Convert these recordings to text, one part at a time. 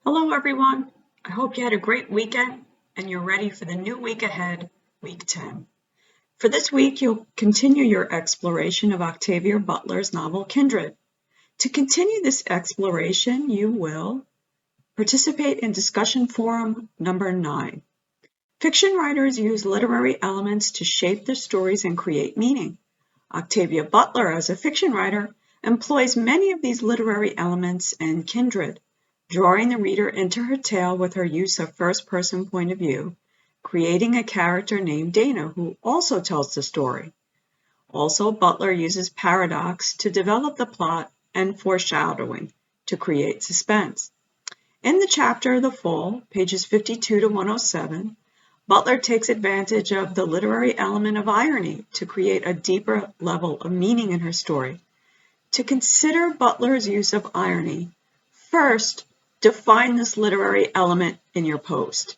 Hello everyone, I hope you had a great weekend and you're ready for the new week ahead, week 10. For this week, you'll continue your exploration of Octavia Butler's novel Kindred. To continue this exploration, you will participate in discussion forum number 9. Fiction writers use literary elements to shape their stories and create meaning. Octavia Butler, as a fiction writer, employs many of these literary elements in Kindred, drawing the reader into her tale with her use of first-person point of view, creating a character named Dana who also tells the story. Also, Butler uses paradox to develop the plot and foreshadowing to create suspense. In the chapter The Fall, pages 52 to 107, Butler takes advantage of the literary element of irony to create a deeper level of meaning in her story. To consider Butler's use of irony, first, define this literary element in your post.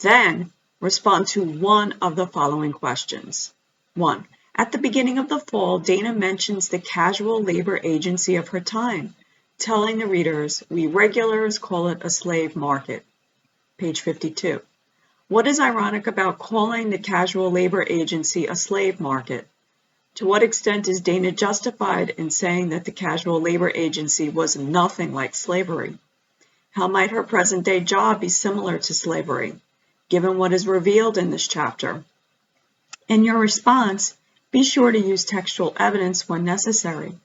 Then, respond to one of the following questions. 1. At the beginning of The Fall, Dana mentions the casual labor agency of her time, telling the readers, "We regulars call it a slave market." Page 52. What is ironic about calling the casual labor agency a slave market? To what extent is Dana justified in saying that the casual labor agency was nothing like slavery? How might her present-day job be similar to slavery, given what is revealed in this chapter? In your response, be sure to use textual evidence when necessary,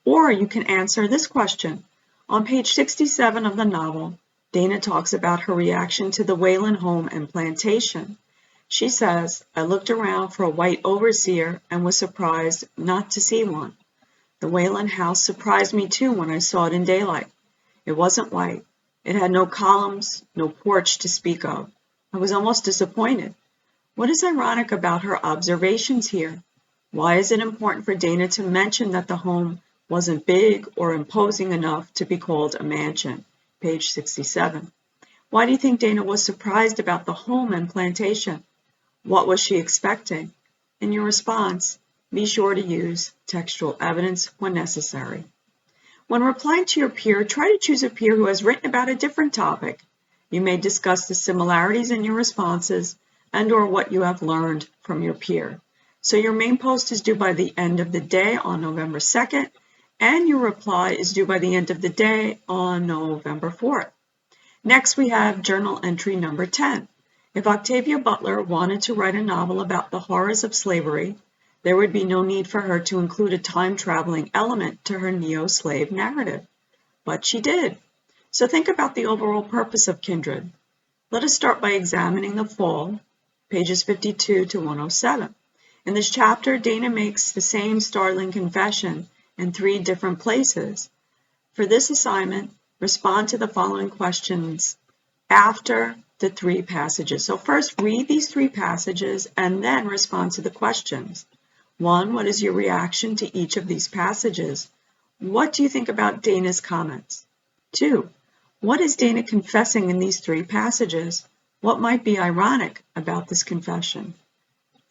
or you can answer this question. On page 67 of the novel, Dana talks about her reaction to the Whalen home and plantation. She says, "I looked around for a white overseer and was surprised not to see one. The Whalen house surprised me too when I saw it in daylight. It wasn't white. It had no columns, no porch to speak of. I was almost disappointed." What is ironic about her observations here? Why is it important for Dana to mention that the home wasn't big or imposing enough to be called a mansion? Page 67. Why do you think Dana was surprised about the home and plantation? What was she expecting? In your response, be sure to use textual evidence when necessary. When replying to your peer, try to choose a peer who has written about a different topic. You may discuss the similarities in your responses and/or what you have learned from your peer. So your main post is due by the end of the day on November 2nd, and your reply is due by the end of the day on November 4th. Next, we have journal entry number 10. If Octavia Butler wanted to write a novel about the horrors of slavery, there would be no need for her to include a time-traveling element to her neo-slave narrative. But she did. So think about the overall purpose of Kindred. Let us start by examining The Fall, pages 52 to 107. In this chapter, Dana makes the same startling confession in 3 different places. For this assignment, respond to the following questions after the 3 passages. So first, read these 3 passages and then respond to the questions. 1, what is your reaction to each of these passages? What do you think about Dana's comments? 2, what is Dana confessing in these 3 passages? What might be ironic about this confession?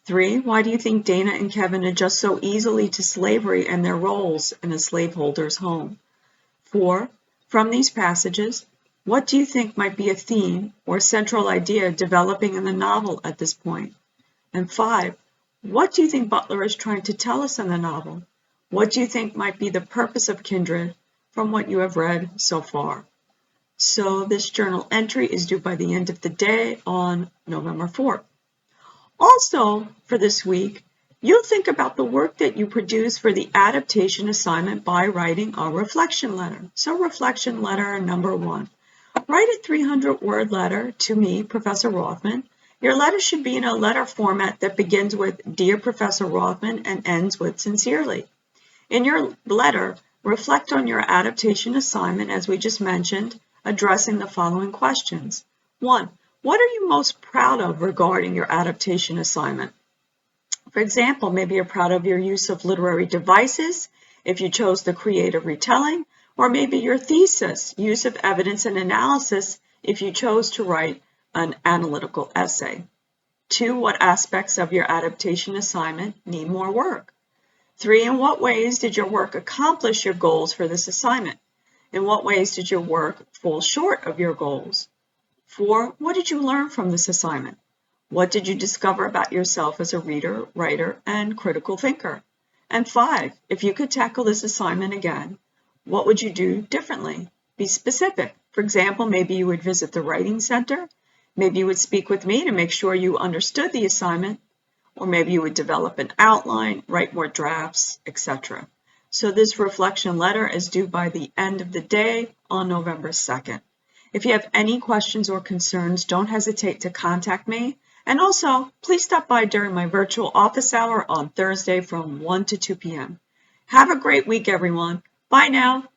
3, why do you think Dana and Kevin adjust so easily to slavery and their roles in a slaveholder's home? 4, from these passages, what do you think might be a theme or central idea developing in the novel at this point? And 5, what do you think Butler is trying to tell us in the novel? What do you think might be the purpose of Kindred from what you have read so far? So this journal entry is due by the end of the day on November 4th. Also, for this week, you'll think about the work that you produce for the adaptation assignment by writing a reflection letter. So reflection letter number 1. Write a 300-word letter to me, Professor Rothman. Your letter should be in a letter format that begins with "Dear Professor Rothman" and ends with "Sincerely." In your letter, reflect on your adaptation assignment, as we just mentioned, addressing the following questions. 1. What are you most proud of regarding your adaptation assignment? For example, maybe you're proud of your use of literary devices, if you chose the creative retelling, or maybe your thesis, use of evidence and analysis, if you chose to write an analytical essay. 2, what aspects of your adaptation assignment need more work? 3, in what ways did your work accomplish your goals for this assignment? In what ways did your work fall short of your goals? 4. What did you learn from this assignment? What did you discover about yourself as a reader, writer, and critical thinker? And 5. If you could tackle this assignment again, what would you do differently? Be specific. For example, maybe you would visit the Writing Center. Maybe you would speak with me to make sure you understood the assignment. Or maybe you would develop an outline, write more drafts, etc. So this reflection letter is due by the end of the day on November 2nd. If you have any questions or concerns, don't hesitate to contact me. And also, please stop by during my virtual office hour on Thursday from 1 to 2 p.m. Have a great week, everyone. Bye now.